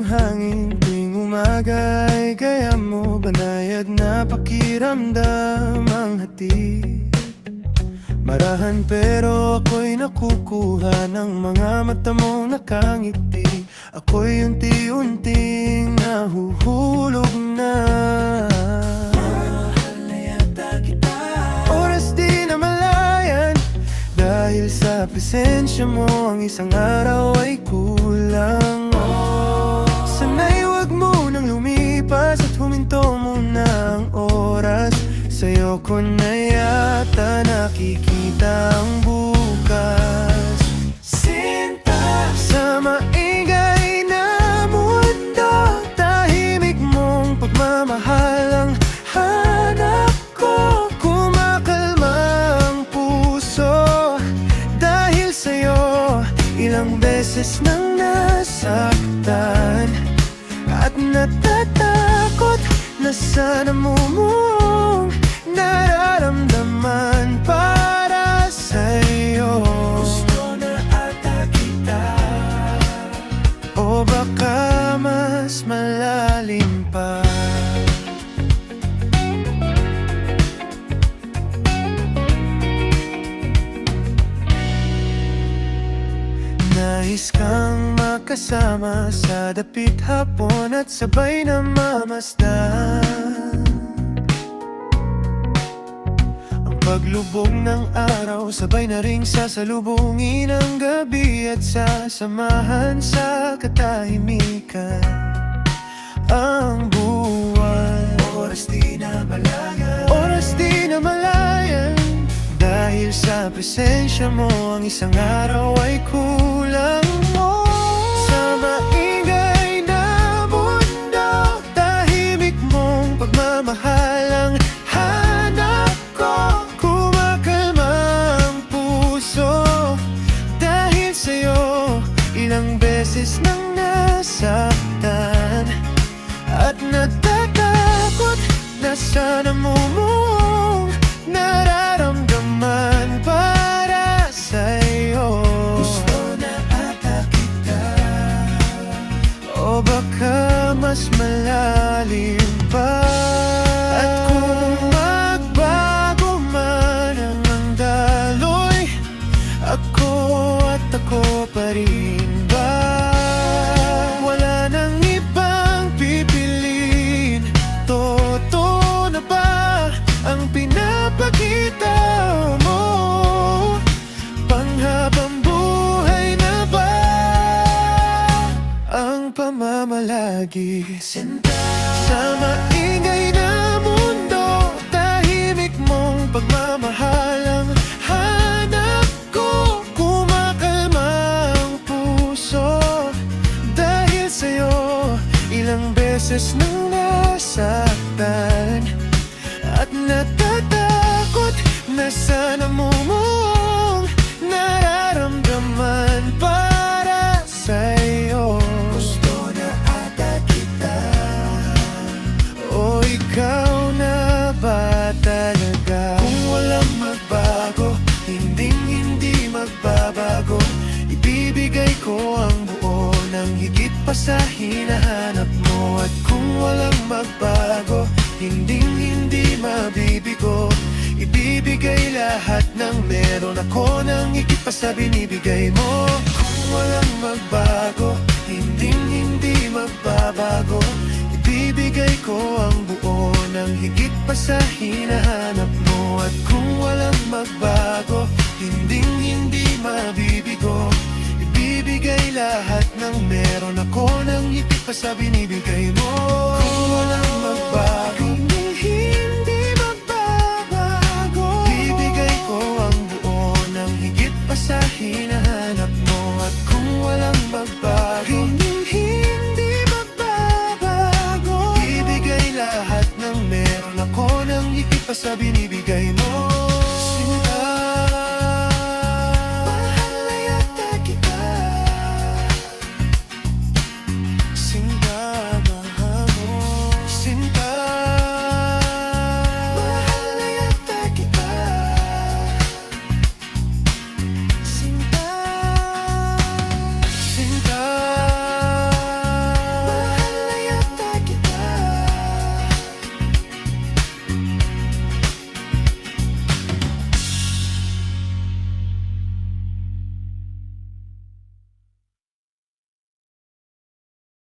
hangin tuwing umaga ay gaya mo. Banayad na pakiramdam ang hatid. Marahan pero ako'y nakukuha ng mga mata mong nakangiti. Ako'y unti-unting nahuhulog na. Mahal na yata kita. Oras di na malayan. Dahil sa presensya mo, ang isang araw ay kulang. Sana'y wag mo nang lumipas at huminto muna ang oras. Sa'yo ko na yata nakikita ang bukas. Sinta, sa maingay na mundo, tahimik mong pagmamahal ang hanap ko. Kumakalma ang puso dahil sa'yo ilang beses nang nasaktan. At natatakot na sana mo mong nararamdaman para sa'yo. Gusto na ata kita, o baka mas malalim pa. Nais kang makasama sa dapit hapon at sabay na mamasdan ang paglubog ng araw. Sabay na ring sasalubungin ang gabi at sasamahan sa katahimikan ang buwan. Oras di na malayan, oras di na malayan. Dahil sa presensya mo, ang isang araw ay kulang mo. Sa maingay na mundo, tahimik mong pagmamahal ang hanap ko. Kumakalma ang puso dahil sa'yo ilang beses nang nasaktan. At natatakot na sana mo mong nararamdaman para sa'yo. Gusto na ata kita, o baka mas malalim pa. At kung magbago man ang daloy, ako pa rin ba? Wala nang ibang pipiliin. Totoo na ba ang pinapakita mo? Panghabang buhay na ba ang pamamalagi? Sinta, sa maingay na mundo, tahimik mong pagmamahal ang hanap ko. Kumakalma ang puso dahil sa'yo ilang beses nang nasaktan. At natatakot na sana mo mong nararamdaman para sa'yo. Gusto na ata kita, o ikaw na ba talaga? Kung walang magbago, hindi magbabago, ibibigay ko ang buo ng higit pa sa hinahanap mo. At kung walang magbago, hindi mabibigo, ibibigay lahat ng meron ako ng higit pa sa binibigay mo. Kung walang magbago, hindi magbabago, ibibigay ko ang buo ng higit pa sa hinahanap mo. At kung walang magbago, hindi mabibigo, ibibigay lahat ng meron ako ng higit pa sa binibigay mo. Kung walang magbago, hindi magbabago, ibibigay ko ang buo ng higit pa sa hinahanap mo. At kung walang magbago, hindi magbabago, ibibigay lahat ng meron ako ng higit pa sa binibigay mo.